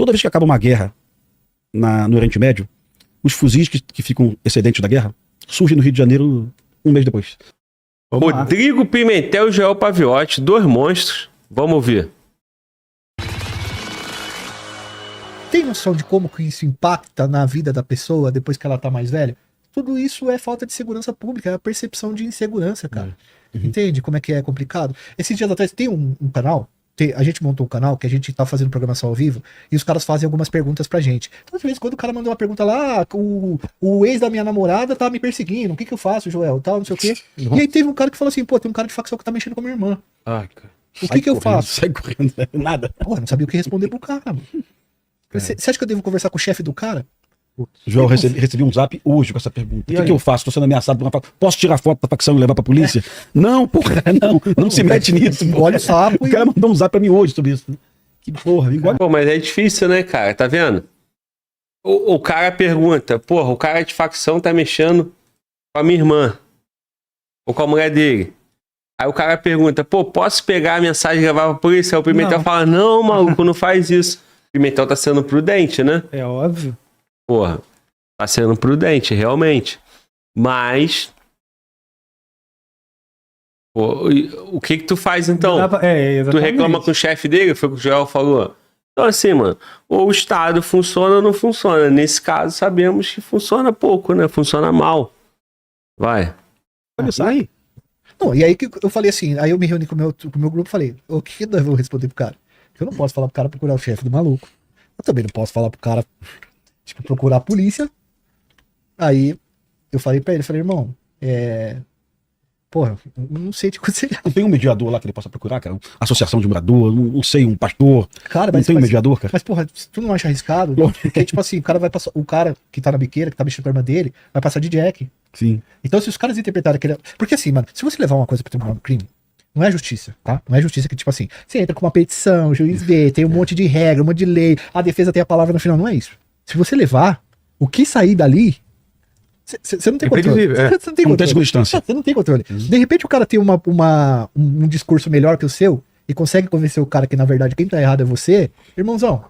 Toda vez que acaba uma guerra no Oriente Médio, os fuzis que ficam excedentes da guerra surgem no Rio de Janeiro um mês depois. Rodrigo Pimentel e Joel Paviotti, 2 monstros. Vamos ouvir. Tem noção de como que isso impacta na vida da pessoa depois que ela tá mais velha? Tudo isso é falta de segurança pública, é a percepção de insegurança, cara. Entende como é que é complicado? Esses dias atrás tem um canal, a gente montou um canal que a gente tá fazendo programação ao vivo e os caras fazem algumas perguntas pra gente. Então, às vezes, quando o cara mandou uma pergunta lá, o ex da minha namorada tá me perseguindo, o que eu faço, Joel? Tal, não sei o quê. E aí teve um cara que falou assim, pô, tem um cara de facção que tá mexendo com a minha irmã. Ai, cara. O que eu faço? Sai correndo, nada. Pô, eu não sabia o que responder pro cara, mano. Você acha que eu devo conversar com o chefe do cara? Joel, recebi um zap hoje com essa pergunta. O que eu faço? Tô sendo ameaçado por uma facção. Posso tirar foto da facção e levar pra polícia? Não, porra, não se mete nisso. Olha o sapo. O cara mandou um zap pra mim hoje sobre isso. Que porra, igual. Pô, mas é difícil, né, cara? Tá vendo? O cara pergunta, porra, o cara de facção tá mexendo com a minha irmã. Ou com a mulher dele. Aí o cara pergunta, pô, posso pegar a mensagem e levar pra polícia? Aí o Pimentel fala, não, maluco, não faz isso. O Pimentel tá sendo prudente, né? É óbvio. Porra, tá sendo prudente, realmente. Mas... Pô, o que tu faz, então? Tu reclama com o chefe dele? Foi o que o Joel falou. Então, assim, mano, ou o Estado funciona ou não funciona. Nesse caso, sabemos que funciona pouco, né? Funciona mal. Vai. Olha isso aí. Não, e aí que eu falei assim, aí eu me reuni com o meu grupo e falei, o que nós vamos responder pro cara? Porque eu não posso falar pro cara procurar o chefe do maluco. Eu também não posso falar pro cara, tipo, procurar a polícia. Aí eu falei pra ele, irmão, porra, eu não sei te aconselhar. Não tem um mediador lá que ele possa procurar, cara? Associação de morador, não sei, um pastor. Cara, não tem um mediador, cara? Mas, porra, tu não acha arriscado? Porque, tipo assim, o cara que tá na biqueira, que tá mexendo com a arma dele, vai passar de Jack. Sim. Então, se os caras interpretarem que ele... Porque assim, mano, se você levar uma coisa pro tribunal do crime, não é justiça, tá? Não é justiça que, tipo assim, você entra com uma petição, o juiz vê, tem um monte de regra, um monte de lei, a defesa tem a palavra no final, não é isso. Se você levar, o que sair dali, você não tem controle. Você não tem controle. Acontece com distância. Você não tem controle. De repente o cara tem um discurso melhor que o seu e consegue convencer o cara que, na verdade, quem tá errado é você, irmãozão,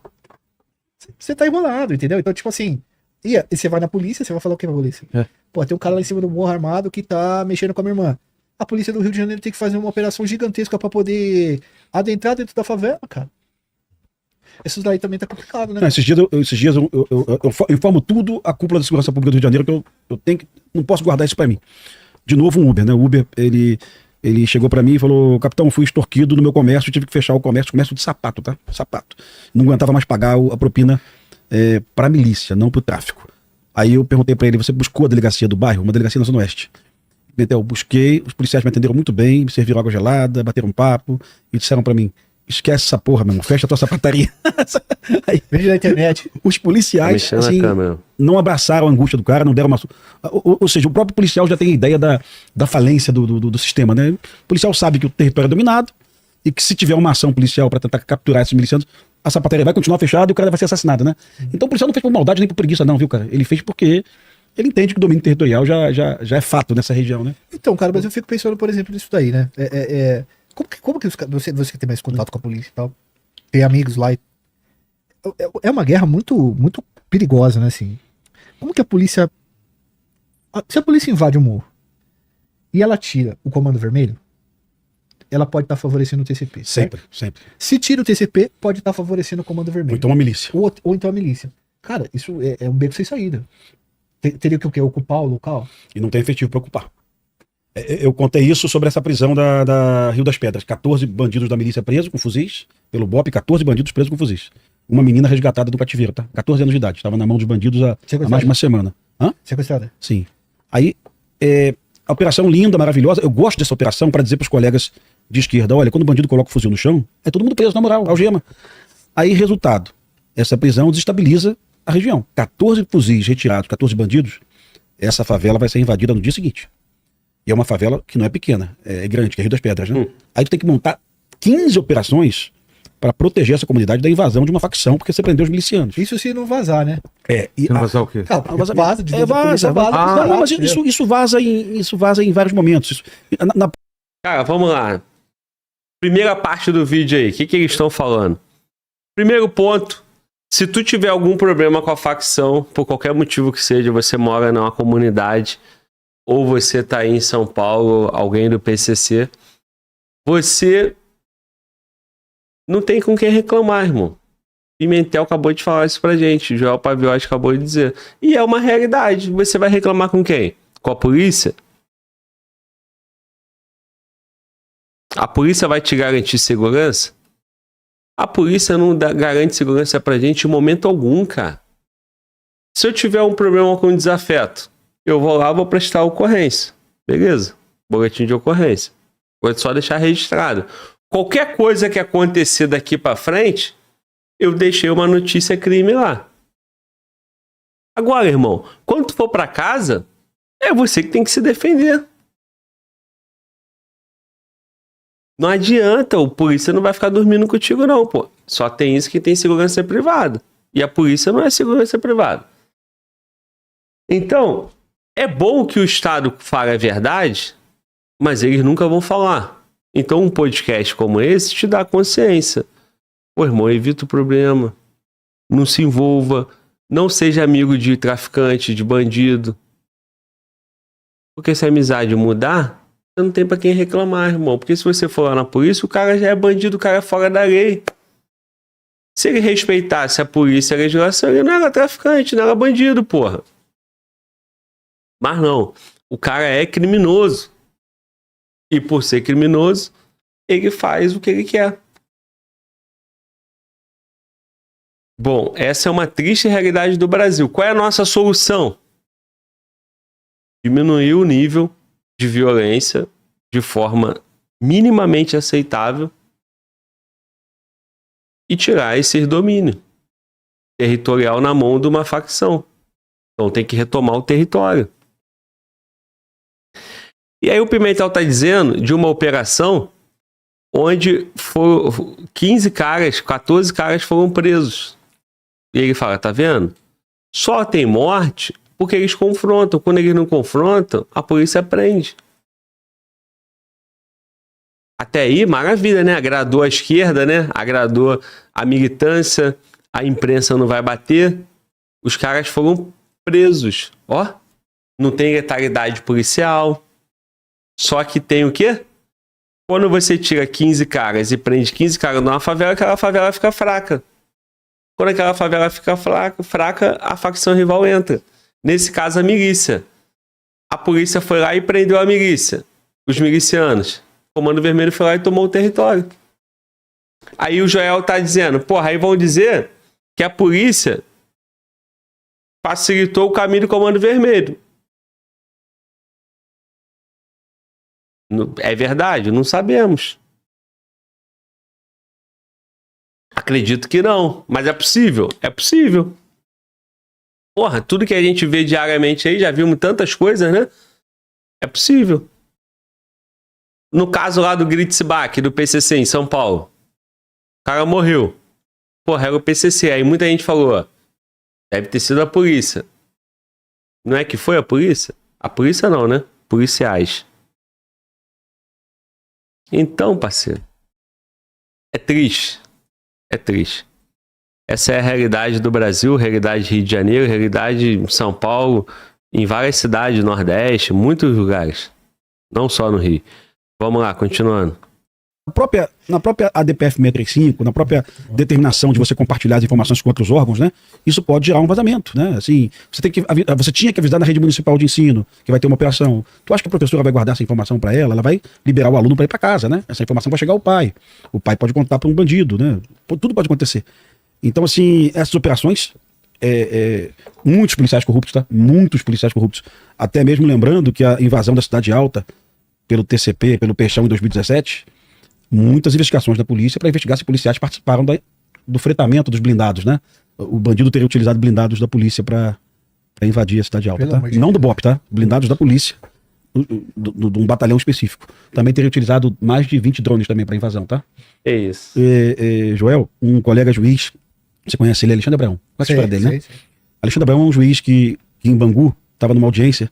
você tá enrolado, entendeu? Então, tipo assim, e você vai na polícia, você vai falar o que pra polícia? Pô, tem um cara lá em cima do morro armado que tá mexendo com a minha irmã. A polícia do Rio de Janeiro tem que fazer uma operação gigantesca pra poder adentrar dentro da favela, cara. Isso daí também tá complicado, né? Não, esses dias eu informo tudo a cúpula da segurança pública do Rio de Janeiro, que eu tenho que, não posso guardar isso pra mim. De novo um Uber, né? O Uber, ele chegou pra mim e falou, capitão, fui extorquido no meu comércio, tive que fechar o comércio de sapato, tá? Sapato. Não aguentava mais pagar a propina pra milícia, não pro tráfico. Aí eu perguntei pra ele, você buscou a delegacia do bairro? Uma delegacia na Zona Oeste. Eu busquei, os policiais me atenderam muito bem, me serviram água gelada, bateram um papo e disseram pra mim, esquece essa porra, meu irmão, fecha a tua sapataria. Aí, veja na internet. Os policiais assim, não abraçaram a angústia do cara, não deram uma... Ou seja, o próprio policial já tem a ideia da falência do sistema, né? O policial sabe que o território é dominado e que se tiver uma ação policial para tentar capturar esses milicianos, a sapataria vai continuar fechada e o cara vai ser assassinado, né? Então o policial não fez por maldade nem por preguiça não, viu, cara? Ele fez porque ele entende que o domínio territorial já é fato nessa região, né? Então, cara, mas eu fico pensando, por exemplo, nisso daí, né? Como que você que tem mais contato com a polícia e tal, tem amigos lá, é uma guerra muito, muito perigosa, né, assim. Como que a polícia, se a polícia invade o morro e ela tira o comando vermelho, ela pode estar favorecendo o TCP. Sempre, certo? sempre. Se tira o TCP, pode estar favorecendo o comando vermelho. Ou então a milícia. Ou então a milícia. Cara, isso é um beco sem saída. Teria que o quê? Ocupar o local? E não tem efetivo para ocupar. Eu contei isso sobre essa prisão da Rio das Pedras. 14 bandidos da milícia presos com fuzis, pelo BOP, 14 bandidos presos com fuzis. Uma menina resgatada do cativeiro, tá? 14 anos de idade. Estava na mão dos bandidos há mais de uma semana. Hã? Sequestrada? Sim. Aí, a operação linda, maravilhosa. Eu gosto dessa operação para dizer para os colegas de esquerda, olha, quando o bandido coloca o fuzil no chão, é todo mundo preso, na moral, algema. Aí, resultado, essa prisão desestabiliza a região. 14 fuzis retirados, 14 bandidos, essa favela vai ser invadida no dia seguinte. E é uma favela que não é pequena, é grande, que é Rio das Pedras, né? Aí tu tem que montar 15 operações para proteger essa comunidade da invasão de uma facção, porque você prendeu os milicianos. Isso se não vazar, né? Não vazar o quê? Vaza. Não, mas isso vaza em vários momentos. Cara, vamos lá. Primeira parte do vídeo aí, o que eles estão falando? Primeiro ponto, Se tu tiver algum problema com a facção, por qualquer motivo que seja, você mora numa comunidade, ou você tá aí em São Paulo, alguém do PCC, você não tem com quem reclamar, irmão. Pimentel acabou de falar isso pra gente, Joel Paviotti acabou de dizer. E é uma realidade. Você vai reclamar com quem? Com a polícia? A polícia vai te garantir segurança? A polícia não garante segurança pra gente em momento algum, cara. Se eu tiver um problema com desafeto, eu vou lá, vou prestar ocorrência. Beleza? Boletim de ocorrência. Vou só deixar registrado. Qualquer coisa que acontecer daqui pra frente, eu deixei uma notícia crime lá. Agora, irmão, quando tu for pra casa, é você que tem que se defender. Não adianta, o polícia não vai ficar dormindo contigo não, pô. Só tem isso que tem segurança privada. E a polícia não é segurança privada. Então, é bom que o Estado fale a verdade, mas eles nunca vão falar. Então, um podcast como esse te dá consciência. Pô, irmão, evita o problema. Não se envolva. Não seja amigo de traficante, de bandido. Porque se a amizade mudar, você não tem pra quem reclamar, irmão. Porque se você for lá na polícia, o cara já é bandido, o cara é fora da lei. Se ele respeitasse a polícia e a legislação, ele não era traficante, não era bandido, porra. Mas não. O cara é criminoso. E por ser criminoso, ele faz o que ele quer. Bom, essa é uma triste realidade do Brasil. Qual é a nossa solução? Diminuir o nível de violência de forma minimamente aceitável e tirar esse domínio territorial na mão de uma facção. Então tem que retomar o território. E aí o Pimentel está dizendo de uma operação onde 15 caras, 14 caras foram presos. E ele fala, tá vendo? Só tem morte porque eles confrontam. Quando eles não confrontam, a polícia prende. Até aí, maravilha, né? Agradou a esquerda, né? Agradou a militância, a imprensa não vai bater. Os caras foram presos. Ó, não tem letalidade policial. Só que tem o quê? Quando você tira 15 caras e prende 15 caras numa favela, aquela favela fica fraca. Quando aquela favela fica fraca, a facção rival entra. Nesse caso, a milícia. A polícia foi lá e prendeu a milícia. Os milicianos. O Comando Vermelho foi lá e tomou o território. Aí o Joel tá dizendo, porra, aí vão dizer que a polícia facilitou o caminho do Comando Vermelho. É verdade? Não sabemos. Acredito que não, mas é possível? É possível. Porra, tudo que a gente vê diariamente aí, já vimos tantas coisas, né? É possível. No caso lá do Gritzbach, do PCC em São Paulo, o cara morreu. Porra, era o PCC. Aí muita gente falou, ó, deve ter sido a polícia. Não é que foi a polícia? A polícia não, né? Policiais. Então, parceiro, é triste. É triste. Essa é a realidade do Brasil, realidade de Rio de Janeiro, realidade em São Paulo, em várias cidades do Nordeste, muitos lugares. Não só no Rio. Vamos lá, continuando. Na própria ADPF 635, na própria determinação de você compartilhar as informações com outros órgãos, né? Isso pode gerar um vazamento, né? Assim, você tinha que avisar na rede municipal de ensino que vai ter uma operação. Tu acha que a professora vai guardar essa informação para ela? Ela vai liberar o aluno para ir para casa, né? Essa informação vai chegar ao pai. O pai pode contar para um bandido, né? Tudo pode acontecer. Então, assim, essas operações, muitos policiais corruptos, tá? Muitos policiais corruptos. Até mesmo lembrando que a invasão da Cidade Alta pelo TCP, pelo Peixão em 2017, muitas investigações da polícia para investigar se policiais participaram do fretamento dos blindados, né? O bandido teria utilizado blindados da polícia para invadir a Cidade Alta, tá? Não do BOP, tá? Blindados da polícia, de um batalhão específico. Também teria utilizado mais de 20 drones também para invasão, tá? É isso. Joel, um colega juiz, você conhece ele, Alexandre Abraão. Qual é a história dele, né? Sei. Alexandre Abraão é um juiz que em Bangu estava numa audiência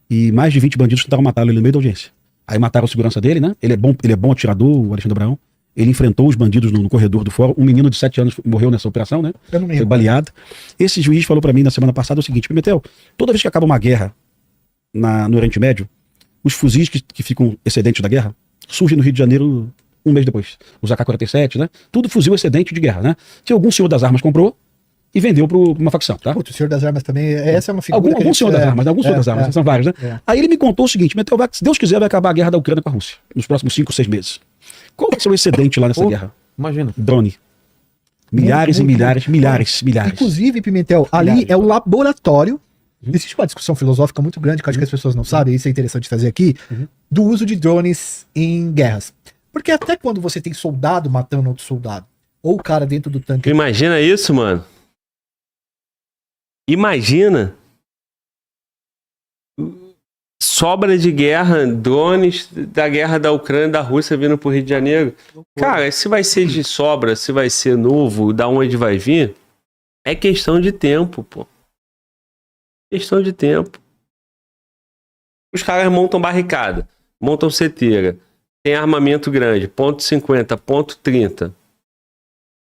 e mais de 20 bandidos tentaram matá-lo no meio da audiência. Aí mataram a segurança dele, né? Ele é bom atirador, o Alexandre Abraão. Ele enfrentou os bandidos no corredor do fórum. Um menino de 7 anos morreu nessa operação, né? Eu não me Foi lembro. baleado. Esse juiz falou pra mim na semana passada o seguinte: Pimentel, toda vez que acaba uma guerra no Oriente Médio, os fuzis que ficam excedentes da guerra surgem no Rio de Janeiro um mês depois. Os AK-47, né? Tudo fuzil excedente de guerra, né? Que algum senhor das armas comprou e vendeu pra uma facção, tá? Putz, o Senhor das Armas também, essa é uma figura que a Algum gente- senhor das armas, né? Algum senhor das armas, são vários, né? É. Aí ele me contou o seguinte: Pimentel, se Deus quiser, vai acabar a guerra da Ucrânia com a Rússia nos próximos 5 ou 6 meses. Qual vai ser o excedente lá nessa Pô, guerra? Imagina. Drone. Milhares Muito, e milhares, milhares, milhares. Inclusive, Pimentel, ali Milhares. é o laboratório. Existe uma discussão filosófica muito grande que eu acho que as pessoas não sabem, e isso é interessante fazer aqui, do uso de drones em guerras. Porque até quando você tem soldado matando outro soldado, ou o cara dentro do tanque. Imagina isso, mano. Imagina. Sobra de guerra, drones da guerra da Ucrânia e da Rússia vindo pro Rio de Janeiro. Cara, se vai ser de sobra, se vai ser novo, da onde vai vir, é questão de tempo, pô. Questão de tempo. Os caras montam barricada, montam ceteira, tem armamento grande, ponto .50, ponto .30.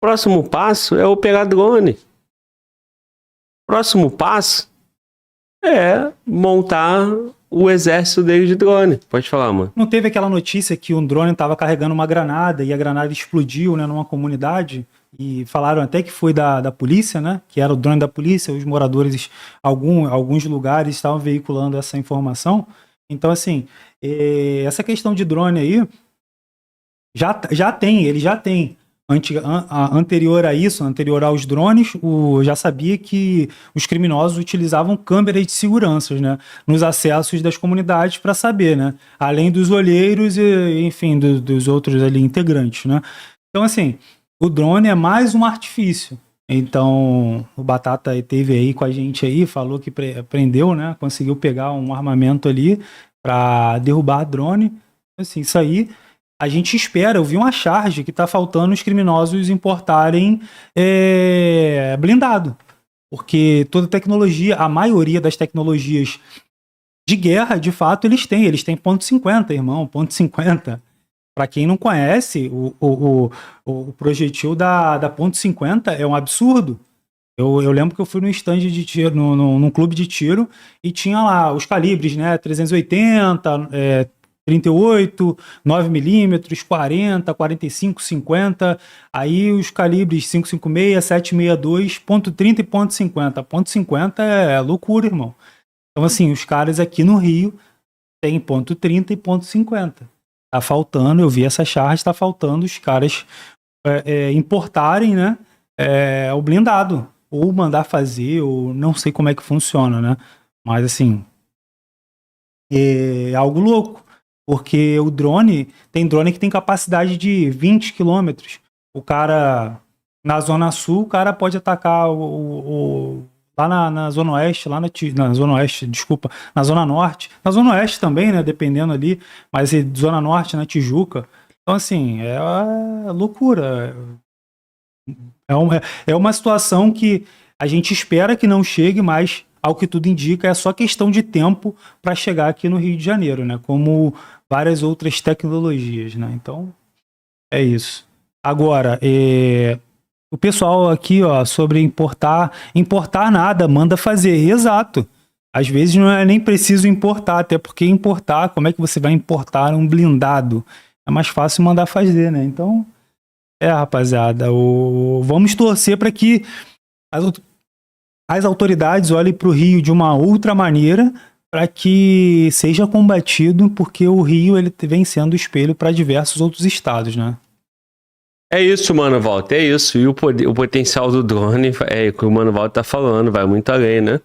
Próximo passo é operar drone. Próximo passo é montar o exército dele de drone. Pode falar, mano. Não teve aquela notícia que um drone estava carregando uma granada e a granada explodiu, né, numa comunidade? E falaram até que foi da polícia, né? Que era o drone da polícia. Os moradores, alguns lugares estavam veiculando essa informação. Então, assim, essa questão de drone aí ele já tem. Anterior a isso, anterior aos drones, já sabia que os criminosos utilizavam câmeras de segurança, né, nos acessos das comunidades para saber, né, além dos olheiros e, enfim, dos outros ali integrantes, né. Então, assim, o drone é mais um artifício. Então, o Batata teve aí com a gente aí, falou que prendeu, né, conseguiu pegar um armamento ali para derrubar drone. Assim, isso aí a gente espera. Eu vi uma charge que está faltando os criminosos importarem blindado. Porque toda tecnologia, a maioria das tecnologias de guerra, de fato, eles têm ponto .50, irmão, ponto .50. Para quem não conhece, o projetil da ponto .50 é um absurdo. Eu lembro que eu fui num stand de tiro, num clube de tiro, e tinha lá os calibres, né, 380, 38, 9mm, 40, 45, 50, aí os calibres 5.56, 7.62, ponto .30 e ponto .50. Ponto .50 é loucura, irmão. Então, assim, os caras aqui no Rio têm ponto .30 e ponto .50. Tá faltando, eu vi essa charge, tá faltando os caras importarem, né, o blindado, ou mandar fazer, ou não sei como é que funciona, né, mas assim, é algo louco. Porque o drone, tem drone que tem capacidade de 20 km. O cara, na Zona Sul, o cara pode atacar lá na Zona Oeste, na Zona Oeste, desculpa, na Zona Norte. Na Zona Oeste também, né, dependendo ali, mas Zona Norte, na Tijuca. Então, assim, é uma loucura. É uma situação que a gente espera que não chegue, mas, ao que tudo indica, é só questão de tempo para chegar aqui no Rio de Janeiro, né, como várias outras tecnologias, né? Então, é isso. Agora, o pessoal aqui, ó, sobre importar nada, manda fazer. Exato. Às vezes não é nem preciso importar, até porque importar, como é que você vai importar um blindado? É mais fácil mandar fazer, né? Então, rapaziada, vamos torcer para que as autoridades olhem para o Rio de uma outra maneira, para que seja combatido, porque o Rio ele vem sendo espelho para diversos outros estados, né? É isso, Mano Walter, é isso. E o potencial do drone, é o que o Mano Walter tá falando, vai muito além, né?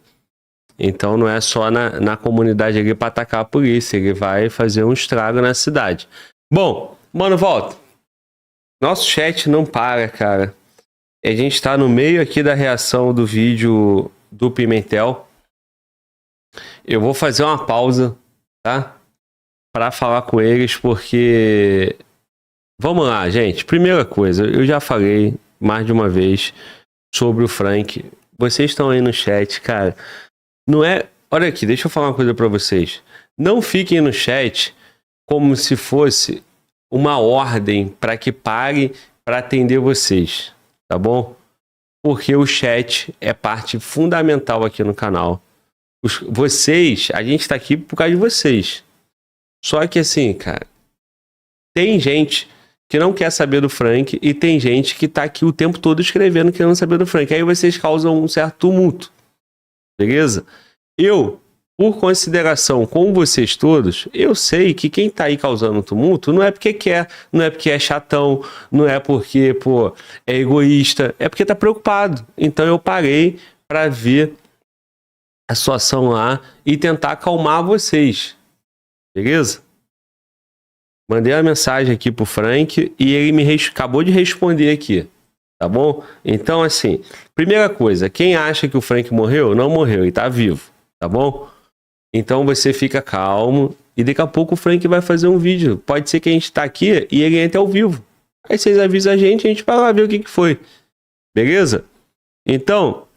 Então não é só na comunidade ali para atacar a polícia, ele vai fazer um estrago na cidade. Bom, Mano Walter, nosso chat não para, cara. A gente tá no meio aqui da reação do vídeo do Pimentel. Eu vou fazer uma pausa, tá? Para falar com eles, porque... Vamos lá, gente. Primeira coisa, eu já falei mais de uma vez sobre o Frank. Vocês estão aí no chat, cara. Não é... Olha aqui, deixa eu falar uma coisa para vocês. Não fiquem no chat como se fosse uma ordem para que pare para atender vocês, tá bom? Porque o chat é parte fundamental aqui no canal. Vocês, a gente tá aqui por causa de vocês. Só que assim, cara, tem gente que não quer saber do Frank e tem gente que tá aqui o tempo todo escrevendo querendo saber do Frank. Aí vocês causam um certo tumulto. Beleza? Eu, por consideração com vocês todos, eu sei que quem tá aí causando tumulto não é porque quer, não é porque é chatão, não é porque, pô, é egoísta, é porque tá preocupado. Então eu parei pra ver a situação lá e tentar acalmar vocês. Beleza? Mandei uma mensagem aqui pro Frank e ele me acabou de responder aqui. Tá bom? Então, assim, primeira coisa, quem acha que o Frank morreu, não morreu, ele tá vivo. Tá bom? Então você fica calmo e daqui a pouco o Frank vai fazer um vídeo. Pode ser que a gente tá aqui e ele entre ao vivo. Aí vocês avisam a gente vai lá ver o que foi. Beleza? Então,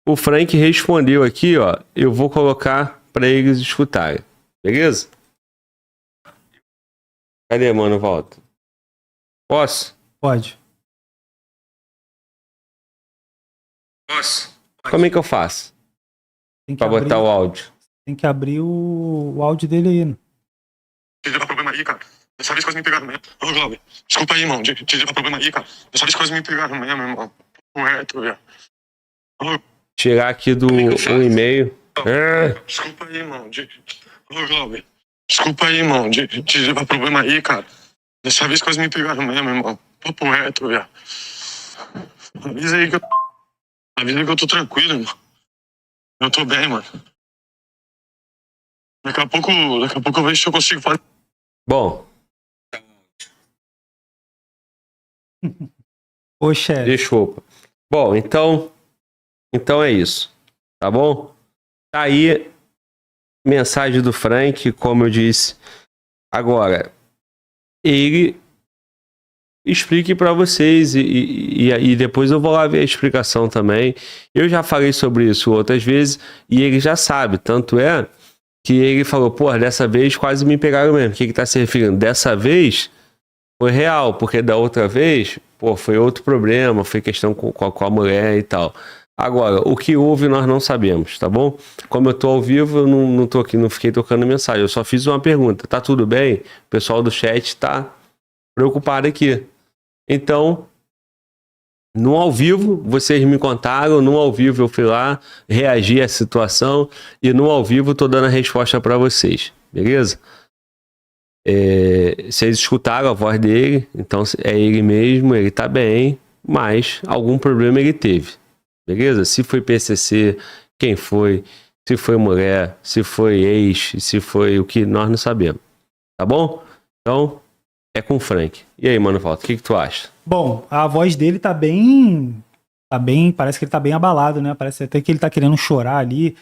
o Frank respondeu aqui, ó. Eu vou colocar para eles escutarem. Beleza? Cadê, mano? Volta. Posso? Pode. Posso? Como é que eu faço? Tem que Pra botar o áudio. Tem que abrir o áudio dele aí, né? Te levar problema aí, cara. Dessa vez quase me pegaram mesmo. Ô, Glauber, desculpa aí, irmão. Te levar problema aí, cara. Dessa vez quase me pegaram mesmo, irmão. Correto, velho. Tirar aqui do um e-mail. Desculpa aí, irmão. Ô, Glauber, desculpa aí, irmão. Te levar problema aí, cara. Dessa vez quase me pegaram mesmo, irmão. Papo reto, velho. Avisa aí que eu tô tranquilo, irmão. Eu tô bem, mano. Daqui a pouco eu vejo se eu consigo fazer. Bom, Ô, chefe. desculpa. Bom, então é isso. Tá bom? Tá aí mensagem do Frank, como eu disse. Agora, ele explique para vocês e depois eu vou lá ver a explicação também. Eu já falei sobre isso outras vezes e ele já sabe. Tanto é que ele falou, pô, dessa vez quase me pegaram mesmo. O que tá se referindo? Dessa vez foi real, porque da outra vez, pô, foi outro problema, foi questão com a mulher e tal. Agora, o que houve nós não sabemos, tá bom? Como eu tô ao vivo, eu não tô aqui, não fiquei tocando mensagem, eu só fiz uma pergunta. Tá tudo bem? O pessoal do chat tá preocupado aqui. Então, no ao vivo, vocês me contaram, no ao vivo eu fui lá, reagi à situação e no ao vivo tô dando a resposta para vocês, beleza? Vocês escutaram a voz dele, então é ele mesmo, ele tá bem, mas algum problema ele teve, beleza? Se foi PCC, quem foi, se foi mulher, se foi ex, se foi o que nós não sabemos, tá bom? Então, é com o Frank. E aí, mano, Walter, o que tu acha? Bom, a voz dele tá bem, parece que ele tá bem abalado, né? Parece até que ele tá querendo chorar ali.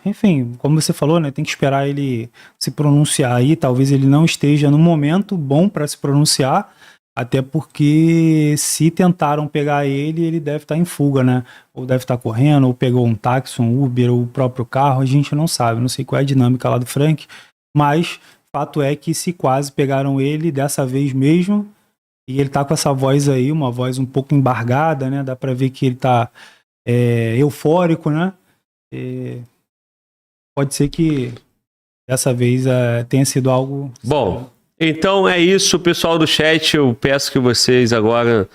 Enfim, como você falou, né? Tem que esperar ele se pronunciar aí. Talvez ele não esteja no momento bom para se pronunciar, até porque se tentaram pegar ele, ele deve estar em fuga, né? Ou deve estar correndo, ou pegou um táxi, um Uber, ou o próprio carro. A gente não sabe, não sei qual é a dinâmica lá do Frank, mas fato é que se quase pegaram ele dessa vez mesmo. E ele tá com essa voz aí, uma voz um pouco embargada, né? Dá pra ver que ele tá eufórico, né? Pode ser que dessa vez tenha sido algo... Bom, então é isso, pessoal do chat. Eu peço que vocês agora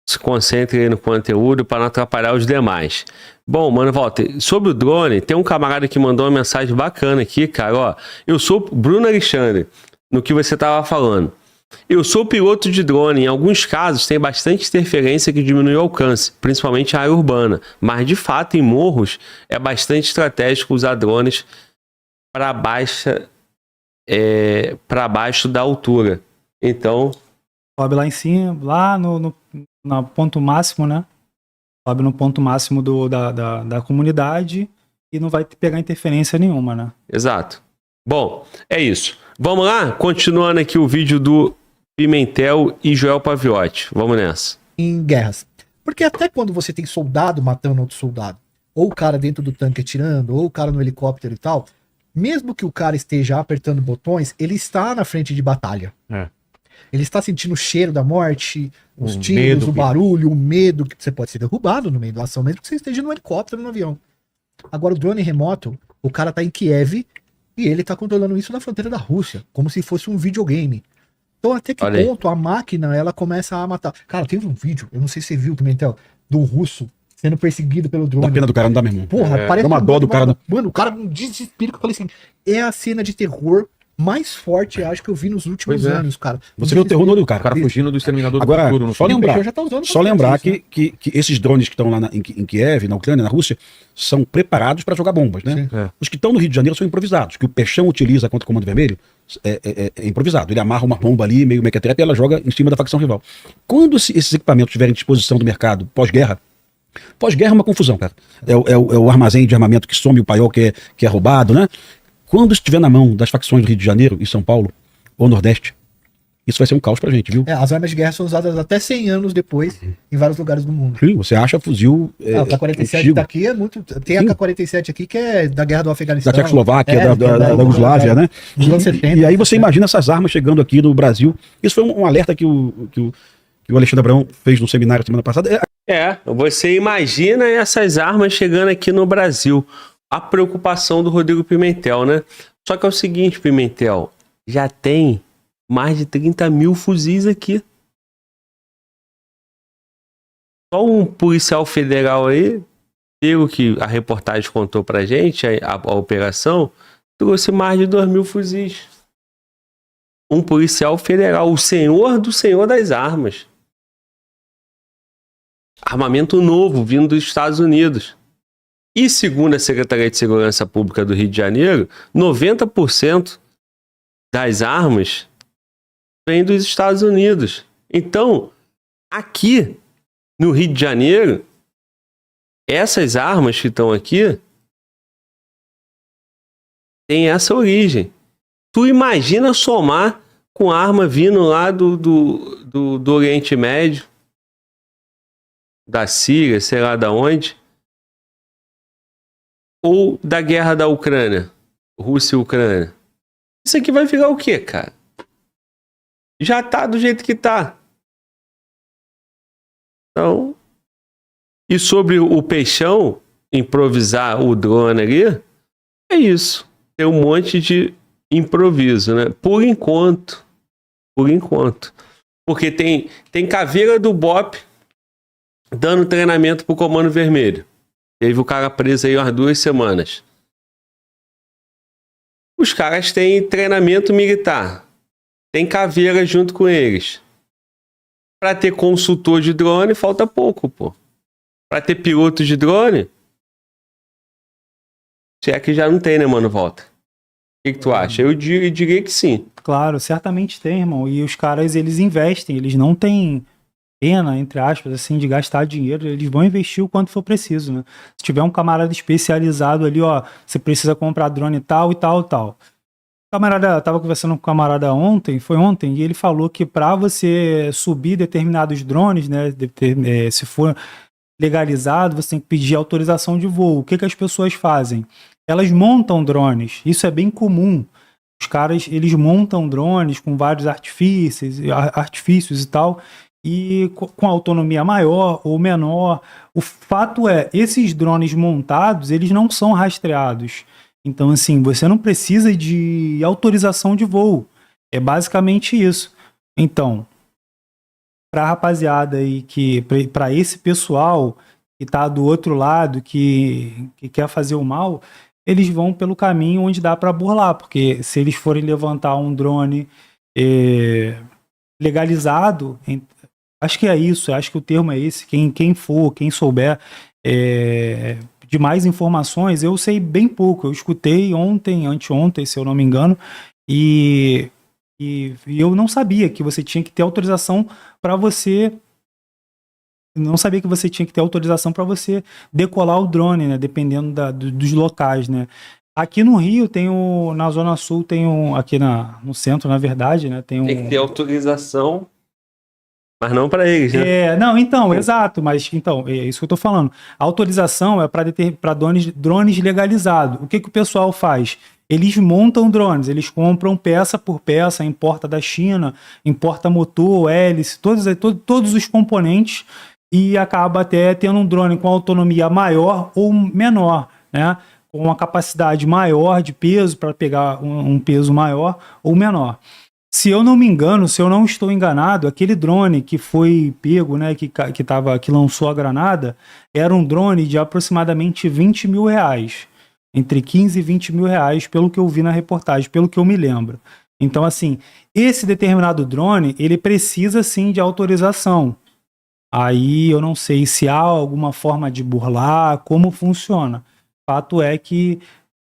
se concentrem aí no conteúdo para não atrapalhar os demais. Bom, mano, Walter, sobre o drone, tem um camarada que mandou uma mensagem bacana aqui, cara. Ó, eu sou Bruno Alexandre, no que você tava falando. Eu sou piloto de drone. Em alguns casos tem bastante interferência que diminui o alcance, principalmente a área urbana. Mas de fato em morros é bastante estratégico usar drones para baixo da altura. Então sobe lá em cima, lá no ponto máximo, né? Sobe no ponto máximo da comunidade e não vai pegar interferência nenhuma, né? Exato. Bom, é isso. Vamos lá? Continuando aqui o vídeo do Pimentel e Joel Paviotti. Vamos nessa. Em guerras. Porque até quando você tem soldado matando outro soldado, ou o cara dentro do tanque atirando, ou o cara no helicóptero e tal, mesmo que o cara esteja apertando botões, ele está na frente de batalha. É. Ele está sentindo o cheiro da morte, os O tiros, medo o que- barulho, o medo que você pode ser derrubado no meio da ação, mesmo que você esteja no helicóptero, no avião. Agora, o drone remoto, o cara tá em Kiev e ele tá controlando isso na fronteira da Rússia, como se fosse um videogame. Então, até que Olha aí. ponto a máquina, ela começa a matar. Cara, teve um vídeo, eu não sei se você viu, Pimentel, do russo sendo perseguido pelo Dá drone. pena do cara, não dá mesmo. Porra, parece dá uma dó do cara, né? Mano, o cara um desespero que eu falei assim, é a cena de terror mais forte, acho que eu vi nos últimos Pois é. anos, cara. Você vê o terror no olho do O cara cara. fugindo do Exterminador Agora, do Futuro. No só filme. lembrar, O Peixão já tá usando Só bastante lembrar isso, né? que esses drones que estão lá em Kiev, na Ucrânia, na Rússia, são preparados para jogar bombas, né? Sim. É. Os que estão no Rio de Janeiro são improvisados. O que o Peixão utiliza contra o Comando Vermelho é improvisado. Ele amarra uma bomba ali, meio mequetrefe, e ela joga em cima da facção rival. Quando esses equipamentos estiverem à disposição do mercado pós-guerra é uma confusão, cara. É o armazém de armamento que some o paiol que é roubado, né? Quando estiver na mão das facções do Rio de Janeiro e São Paulo, ou Nordeste, isso vai ser um caos pra gente, viu? As armas de guerra são usadas até 100 anos depois em vários lugares do mundo. Sim, você acha fuzil O K-47 antigo, tá aqui é muito. Tem a Sim. K-47 aqui que é da guerra do Afeganistão. da Tchecoslováquia, É, da Yugoslávia, né? dos anos 70. E aí você imagina essas armas chegando aqui no Brasil. Isso foi um alerta que o Alexandre Abraão fez no seminário semana passada. Você imagina essas armas chegando aqui no Brasil. A preocupação do Rodrigo Pimentel, né? Só que é o seguinte, Pimentel, já tem mais de 30 mil fuzis aqui. Só um policial federal aí, pelo que a reportagem contou pra gente, a operação, trouxe mais de 2 mil fuzis. Um policial federal, o senhor do senhor das armas. Armamento novo, vindo dos Estados Unidos. E segundo a Secretaria de Segurança Pública do Rio de Janeiro, 90% das armas vêm dos Estados Unidos. Então, aqui no Rio de Janeiro, essas armas que estão aqui têm essa origem. Tu imagina somar com arma vindo lá do Oriente Médio, da Síria, sei lá da onde, ou da guerra da Ucrânia, Rússia e Ucrânia. Isso aqui vai virar o quê, cara? Já tá do jeito que tá. Então, e sobre o Peixão improvisar o drone ali, é isso. Tem um monte de improviso, né? Por enquanto. Porque tem caveira do BOP dando treinamento pro Comando Vermelho. Teve o cara preso aí umas 2 semanas. Os caras têm treinamento militar. Tem caveira junto com eles. Para ter consultor de drone, falta pouco, pô. Para ter piloto de drone, se é que já não tem, né, mano, volta. O que tu acha? Eu diria que sim. Claro, certamente tem, irmão. E os caras, eles investem, eles não têm pena, entre aspas, assim, de gastar dinheiro, eles vão investir o quanto for preciso, né? Se tiver um camarada especializado ali, ó, você precisa comprar drone tal e tal e tal. O camarada, tava conversando com o camarada ontem, e ele falou que para você subir determinados drones, né, se for legalizado, você tem que pedir autorização de voo. O que as pessoas fazem? Elas montam drones, isso é bem comum. Os caras, eles montam drones com vários artifícios e tal, e com autonomia maior ou menor. O fato é, esses drones montados, eles não são rastreados. Então, assim, você não precisa de autorização de voo. É basicamente isso. Então, para a rapaziada aí, para esse pessoal que tá do outro lado, que quer fazer o mal, eles vão pelo caminho onde dá para burlar, porque se eles forem levantar um drone legalizado, acho que é isso, acho que o termo é esse, quem souber de mais informações, eu sei bem pouco, eu escutei anteontem, se eu não me engano, e eu não sabia que você tinha que ter autorização para você. Não sabia que você tinha que ter autorização para você decolar o drone, né? Dependendo dos locais, né? Aqui no Rio na Zona Sul aqui no centro, na verdade, né? Tem que ter autorização, mas não para eles, né? Não, então, exato, mas então, é isso que eu tô falando. A autorização é para drones legalizados. O que o pessoal faz? eles montam drones, eles compram peça por peça, importa da China, importa motor, hélice, todos os componentes e acaba até tendo um drone com autonomia maior ou menor, né? Com uma capacidade maior de peso para pegar um peso maior ou menor. Se eu não me engano, se eu não estou enganado, aquele drone que foi pego, né, que lançou a granada, era um drone de aproximadamente 20 mil reais. Entre 15 e 20 mil reais, pelo que eu vi na reportagem, pelo que eu me lembro. Então, assim, esse determinado drone, ele precisa, sim, de autorização. Aí eu não sei se há alguma forma de burlar, como funciona. Fato é que,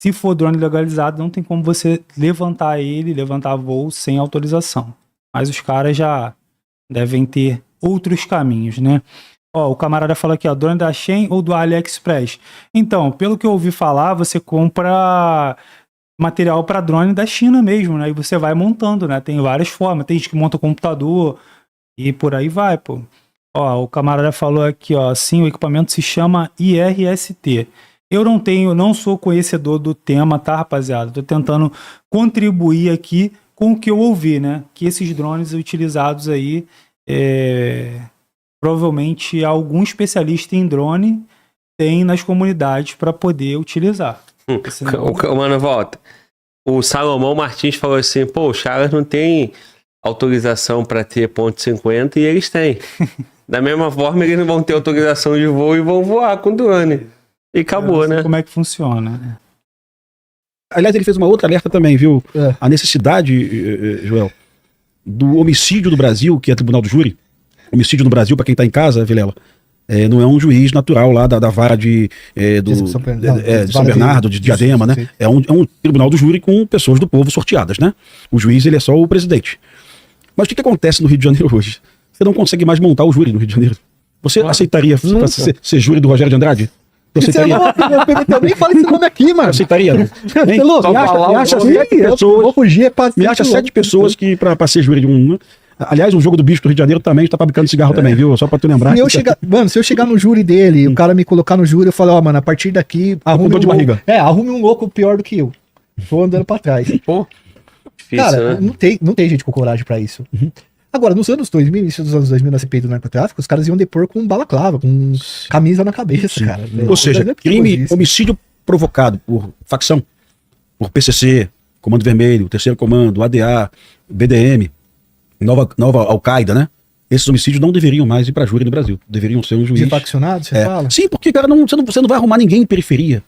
se for drone legalizado, não tem como você levantar voo sem autorização. Mas os caras já devem ter outros caminhos, né? Ó, o camarada fala aqui, ó, drone da Shein ou do AliExpress? Então, pelo que eu ouvi falar, você compra material para drone da China mesmo, né? E você vai montando, né? Tem várias formas. Tem gente que monta computador e por aí vai, pô. Ó, o camarada falou aqui, ó, sim, o equipamento se chama IRST. Eu não sou conhecedor do tema, tá, rapaziada? Tô tentando contribuir aqui com o que eu ouvi, né? Que esses drones utilizados aí, provavelmente algum especialista em drone tem nas comunidades para poder utilizar. Senão... Mano, volta. O Salomão Martins falou assim, pô, os caras não têm autorização para ter .50 e eles têm. Da mesma forma, eles não vão ter autorização de voo e vão voar com drone. E acabou, né? Como é que funciona? Aliás, ele fez uma outra alerta também, viu? A necessidade, Joel, do homicídio do Brasil, que é Tribunal do Júri. Homicídio no Brasil, para quem tá em casa, Vilela, não é um juiz natural lá da vara de São Bernardo, de Diadema, né? É um Tribunal do Júri com pessoas do povo sorteadas, né? O juiz, ele é só o presidente. Mas o que acontece no Rio de Janeiro hoje? Você não consegue mais montar o júri no Rio de Janeiro. Você aceitaria ser júri do Rogério de Andrade? Você aceitaria? Eu nem falo esse nome aqui, mano. Aceitaria? Me acha 7 pessoas que pra ser júri de um... Aliás, o jogo do bicho do Rio de Janeiro também está fabricando cigarro também, viu? Só pra tu lembrar. Se eu chegar no júri dele, o cara me colocar no júri, eu falo, ó, mano, a partir daqui... Arrume um louco pior do que eu. Tô andando pra trás. Pô, difícil, cara, né? não tem gente com coragem pra isso. Agora, nos anos 2000, início dos anos 2000, na CPI do narcotráfico, os caras iam depor com balaclava, com camisa na cabeça, cara. Ou seja, crime, homicídio provocado por facção, por PCC, Comando Vermelho, Terceiro Comando, ADA, BDM, nova Al-Qaeda, né? Esses homicídios não deveriam mais ir pra júri no Brasil. Deveriam ser um juiz. De faccionado, você fala? Sim, porque, cara, você não vai arrumar ninguém em periferia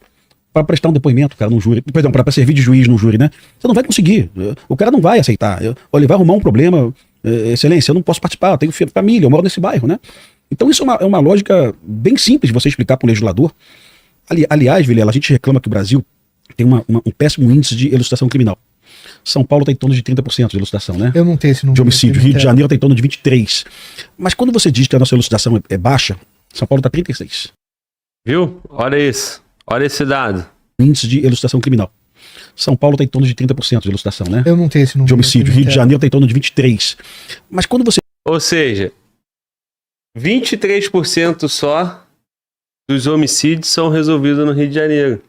para prestar um depoimento, cara, num júri. Perdão, para servir de juiz num júri, né? Você não vai conseguir. O cara não vai aceitar. Ele vai arrumar um problema. Excelência, eu não posso participar, eu tenho família, eu moro nesse bairro, né? Então isso é uma lógica bem simples de você explicar para um legislador. Aliás, Vilela, a gente reclama que o Brasil tem um péssimo índice de elucidação criminal. São Paulo está em torno de 30% de elucidação, né? Eu não tenho esse número. De homicídio. Rio de Janeiro está em torno de 23%. Mas quando você diz que a nossa elucidação é baixa, São Paulo está 36%. Viu? Olha isso. Olha esse dado. Índice de elucidação criminal. São Paulo está em torno de 30% de elucidação, né? Eu não tenho esse número. De homicídio. Rio de Janeiro está em torno de 23%. Mas quando você... Ou seja, 23% só dos homicídios são resolvidos no Rio de Janeiro.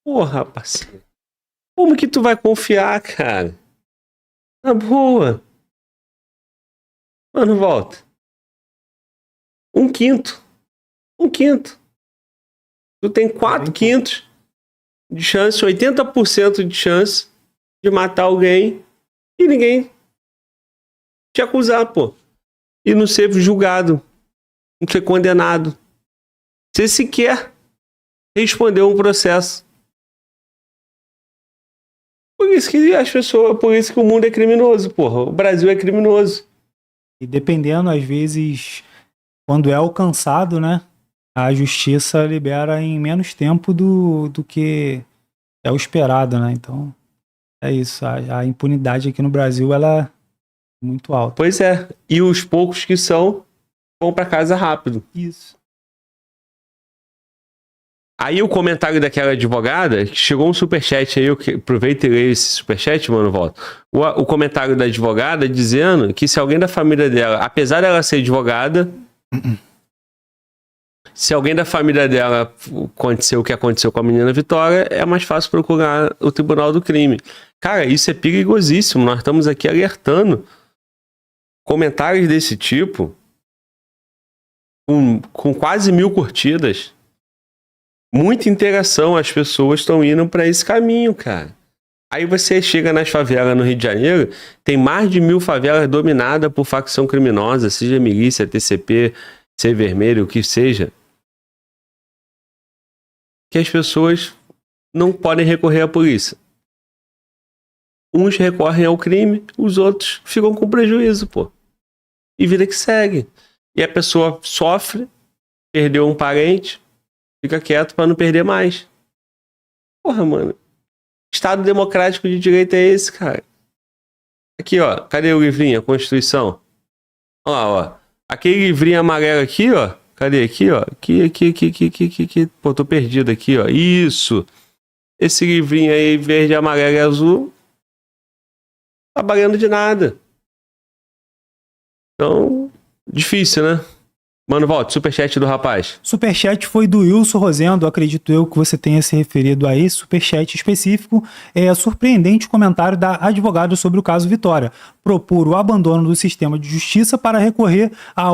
Porra, parceiro. Como que tu vai confiar, cara? Na boa. Mano, volta. 1/5. 1/5. Tu tem 4/5 de chance, 80% de chance de matar alguém e ninguém te acusar, pô. E não ser julgado, não ser condenado. Você sequer respondeu um processo. Por isso que as pessoas, por isso que o mundo é criminoso, porra. O Brasil é criminoso. E dependendo, às vezes, quando é alcançado, né? A justiça libera em menos tempo do que é o esperado, né? Então, é isso. A impunidade aqui no Brasil, ela é muito alta. Pois é. E os poucos que vão pra casa rápido. Isso. Aí o comentário daquela advogada, que chegou um superchat aí, eu aproveito e leio esse superchat, mano, volta. O comentário da advogada dizendo que se alguém da família dela, apesar dela ser advogada, Se alguém da família dela aconteceu o que aconteceu com a menina Vitória, é mais fácil procurar o tribunal do crime. Cara, isso é perigosíssimo. Nós estamos aqui alertando. Comentários desse tipo, com quase 1000 curtidas, muita interação, as pessoas estão indo para esse caminho, cara. Aí você chega nas favelas no Rio de Janeiro, tem mais de 1000 favelas dominadas por facção criminosa, seja milícia, TCP, Ser Vermelho, o que seja. Que as pessoas não podem recorrer à polícia. Uns recorrem ao crime, os outros ficam com prejuízo, pô. E vida que segue. E a pessoa sofre, perdeu um parente, fica quieto pra não perder mais. Porra, mano. Estado democrático de direito é esse, cara? Aqui, ó. Cadê o livrinho, a Constituição? Ó. Aquele livrinho amarelo aqui, ó. Cadê? Aqui, ó. Aqui. Pô, tô perdido aqui, ó. Isso. Esse livrinho aí, verde, amarelo e azul, tá valendo de nada. Então, difícil, né? Mano, volta, superchat do rapaz. Superchat foi do Wilson Rosendo, acredito eu que você tenha se referido a esse superchat específico. É surpreendente o comentário da advogada sobre o caso Vitória. Propor o abandono do sistema de justiça para recorrer à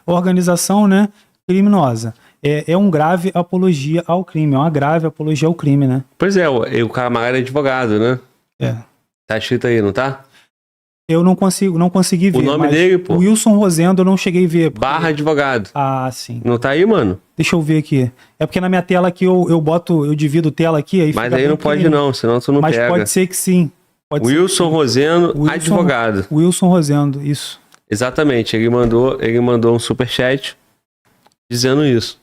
organização, né, criminosa. É um grave apologia ao crime, é uma grave apologia ao crime, né? Pois é, o camarada é advogado, né? É. Tá escrito aí, não tá? Eu não consegui ver. O nome dele, pô? Wilson Rosendo, eu não cheguei a ver. Porque... / advogado. Ah, sim. Não tá aí, mano? Deixa eu ver aqui. É porque na minha tela aqui eu divido tela aqui. Aí mas aí não pode não, senão tu não mas pega. Mas pode ser que sim. Wilson Rosendo, advogado. Wilson Rosendo, isso. Exatamente, ele mandou um superchat dizendo isso.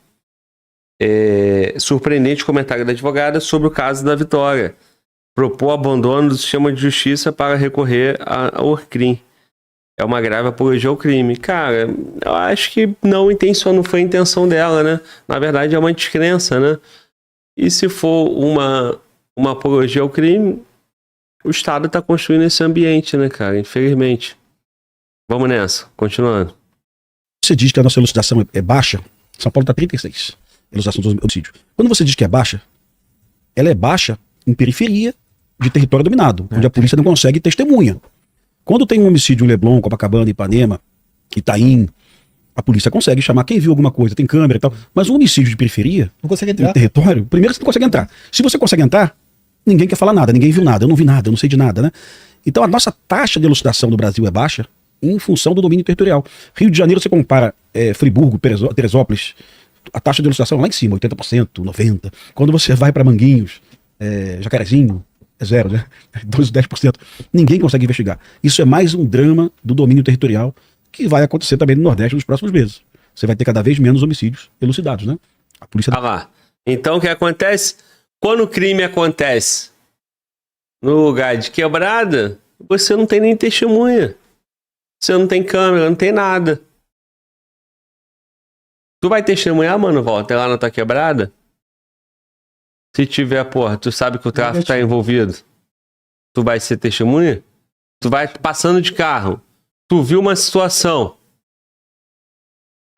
Surpreendente comentário da advogada sobre o caso da Vitória. Propor abandono do sistema de justiça para recorrer ao crime. É uma grave apologia ao crime. Cara, eu acho que não foi a intenção dela, né? Na verdade é uma descrença, né? E se for uma apologia ao crime, o Estado está construindo esse ambiente, né, cara? Infelizmente. Vamos nessa, continuando. Você diz que a nossa elucidação é baixa, São Paulo está 36. Elucidação do homicídio. Quando você diz que é baixa, ela é baixa em periferia de território dominado, onde a polícia não consegue testemunha. Quando tem um homicídio em Leblon, Copacabana, Ipanema, Itaim, a polícia consegue chamar quem viu alguma coisa, tem câmera e tal. Mas um homicídio de periferia, não consegue entrar. Em território, primeiro você não consegue entrar. Se você consegue entrar, ninguém quer falar nada, ninguém viu nada, eu não vi nada, eu não sei de nada, né? Então a nossa taxa de elucidação no Brasil é baixa em função do domínio territorial. Rio de Janeiro, você compara Friburgo, Teresópolis, a taxa de elucidação é lá em cima, 80%, 90%. Quando você vai para Manguinhos, Jacarezinho, é zero, né? 12, 10%. Ninguém consegue investigar. Isso é mais um drama do domínio territorial que vai acontecer também no Nordeste nos próximos meses. Você vai ter cada vez menos homicídios elucidados, né? A polícia... lá. Então o que acontece? Quando o crime acontece no lugar de quebrada, você não tem nem testemunha. Você não tem câmera, não tem nada. Tu vai testemunhar, mano, volta lá na tua quebrada? Se tiver, porra, tu sabe que o tráfico tá envolvido. Tu vai ser testemunha? Tu vai passando de carro. Tu viu uma situação.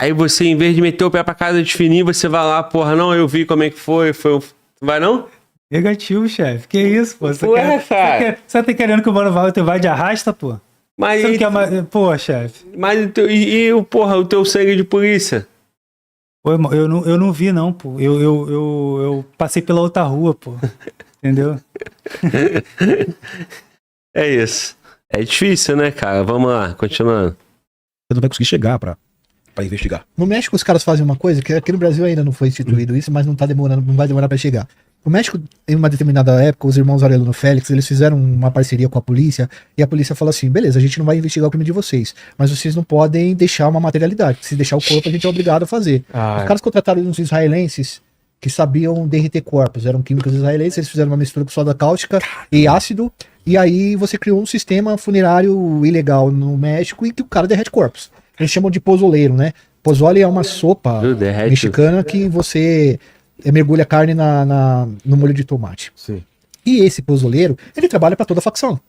Aí você, em vez de meter o pé pra casa de fininho, você vai lá, porra, não, eu vi como é que foi. Tu vai não? Negativo, chefe. Que isso, pô? Você tá querendo que o Mano Walter vá de arrasta, pô? Mas você não quer... Pô, chefe. Mas o teu sangue de polícia? Pô, eu não vi, não, pô. Eu passei pela outra rua, pô. Entendeu? É isso. É difícil, né, cara? Vamos lá, continuando. Você não vai conseguir chegar pra investigar. No México, os caras fazem uma coisa que aqui no Brasil ainda não foi instituído isso, mas não vai demorar pra chegar. No México, em uma determinada época, os irmãos Arellano Félix, eles fizeram uma parceria com a polícia, e a polícia falou assim, beleza, a gente não vai investigar o crime de vocês, mas vocês não podem deixar uma materialidade, se deixar o corpo a gente é obrigado a fazer. Os caras contrataram uns israelenses que sabiam derreter corpos, eram químicos israelenses, eles fizeram uma mistura com soda cáustica e ácido, e aí você criou um sistema funerário ilegal no México em que o cara derrete corpos. Eles chamam de pozoleiro, né? Pozole é uma sopa mexicana que você... mergulha a carne no molho de tomate. Sim. E esse pozoleiro, ele trabalha pra toda a facção.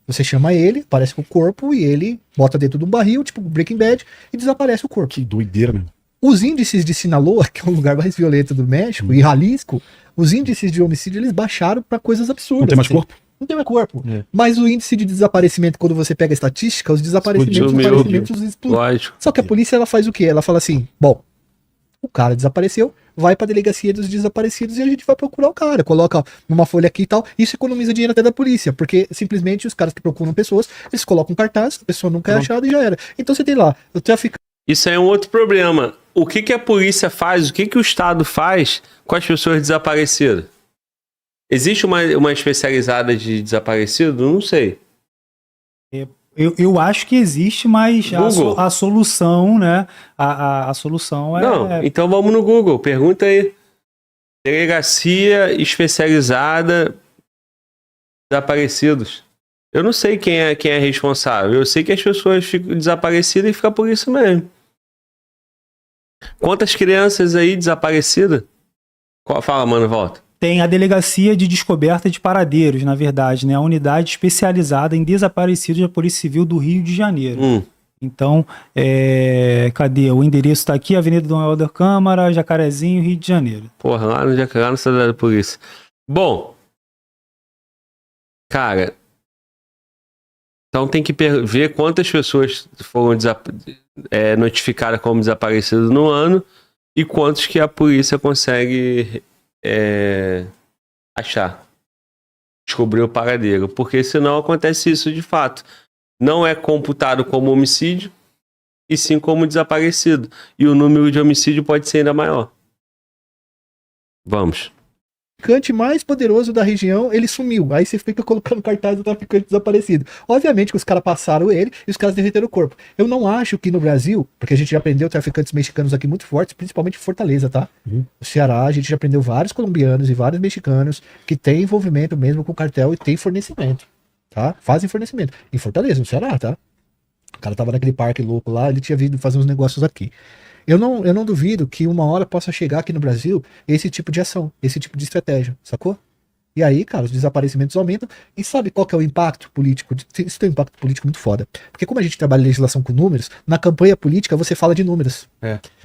Você chama ele, aparece com o corpo e ele bota dentro de um barril, tipo Breaking Bad, e desaparece o corpo. Que doideira, meu. Os índices de Sinaloa, que é o lugar mais violento do México, e Jalisco, os índices de homicídio eles baixaram pra coisas absurdas. Não tem mais assim. corpo? Não tem mais corpo. É. Mas o índice de desaparecimento, quando você pega a estatística, os desaparecimentos explodem. Lógico. Só que a polícia ela faz o quê? Ela fala assim: bom, o cara desapareceu, vai pra delegacia dos desaparecidos e a gente vai procurar o cara. Coloca numa folha aqui e tal. Isso economiza dinheiro até da polícia, porque simplesmente os caras que procuram pessoas, eles colocam um cartaz, a pessoa nunca é achada e já era. Então você tem lá, o traficante. Isso aí é um outro problema. O que, que a polícia faz, o que, que o Estado faz com as pessoas desaparecidas? Existe uma especializada de desaparecido? Não sei. Eu acho que existe, mas Google. a solução, né? A solução é. Não, então vamos no Google. Pergunta aí. Delegacia especializada desaparecidos. Eu não sei quem é responsável. Eu sei que as pessoas ficam desaparecidas e fica por isso mesmo. Quantas crianças aí desaparecidas? Fala, mano, volta. Tem a Delegacia de Descoberta de Paradeiros, na verdade, né? A unidade especializada em desaparecidos da Polícia Civil do Rio de Janeiro. Então, cadê? O endereço tá aqui, Avenida Dom Helder Câmara, Jacarezinho, Rio de Janeiro. Porra, lá no Jacaré, no cidade da polícia. Bom, cara, então tem que ver quantas pessoas foram notificadas como desaparecidas no ano e quantos que a polícia consegue achar, descobrir o paradeiro, porque senão acontece isso de fato. Não é computado como homicídio, e sim como desaparecido. E o número de homicídio pode ser ainda maior. Vamos. O traficante mais poderoso da região, ele sumiu. Aí você fica colocando cartaz do traficante desaparecido. Obviamente que os caras passaram ele e os caras derreteram o corpo. Eu não acho que no Brasil, porque a gente já aprendeu traficantes mexicanos aqui muito fortes, principalmente em Fortaleza, tá? No Ceará, a gente já aprendeu vários colombianos e vários mexicanos que têm envolvimento mesmo com o cartel e têm fornecimento, tá? Fazem fornecimento. Em Fortaleza, no Ceará, tá? O cara tava naquele parque louco lá, ele tinha vindo fazer uns negócios aqui. Eu não duvido que uma hora possa chegar aqui no Brasil esse tipo de ação, esse tipo de estratégia, sacou? E aí, cara, os desaparecimentos aumentam. E sabe qual que é o impacto político? Isso tem um impacto político muito foda. Porque como a gente trabalha em legislação com números, na campanha política você fala de números.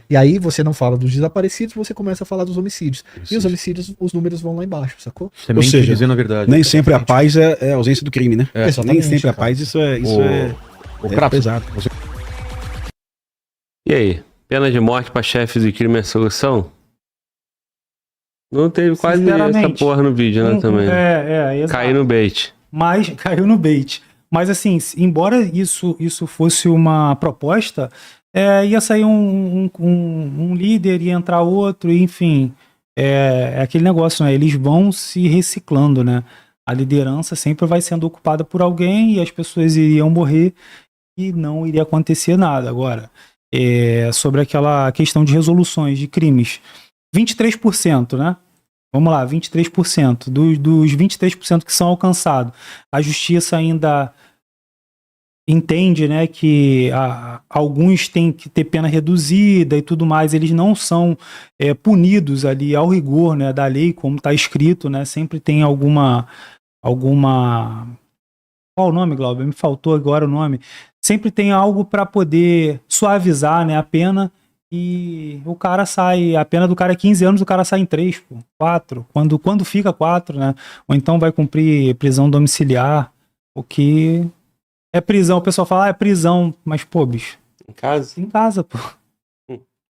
E aí você não fala dos desaparecidos, você começa a falar dos homicídios. E os homicídios, os números vão lá embaixo, sacou? Ou seja, dizendo a verdade. nem sempre a paz é a ausência do crime, né? Nem Exatamente, sempre a cara. paz, isso é Crato, pesado. E aí? Pena de morte pra chefe de crime é solução? Não teve quase essa Sinceramente, porra no vídeo, né, também. Exato. Caiu no bait. Mas caiu no bait. Mas assim, embora isso fosse uma proposta, ia sair um líder e entrar outro, e, enfim. É aquele negócio, né? Eles vão se reciclando, né? A liderança sempre vai sendo ocupada por alguém e as pessoas iriam morrer e não iria acontecer nada. Agora, sobre aquela questão de resoluções de crimes, 23%, né? Vamos lá, 23%. Dos 23% que são alcançados, a justiça ainda entende, né, que alguns têm que ter pena reduzida e tudo mais, eles não são punidos ali ao rigor, né, da lei, como está escrito, né? Sempre tem alguma... Qual o nome, Glauber? Me faltou agora o nome. Sempre tem algo para poder suavizar, né, a pena, e o cara sai, a pena do cara é 15 anos, o cara sai em 3, 4, quando fica 4, né, ou então vai cumprir prisão domiciliar, o que é prisão, o pessoal fala, é prisão, mas pô, bicho, Em casa? em casa, pô.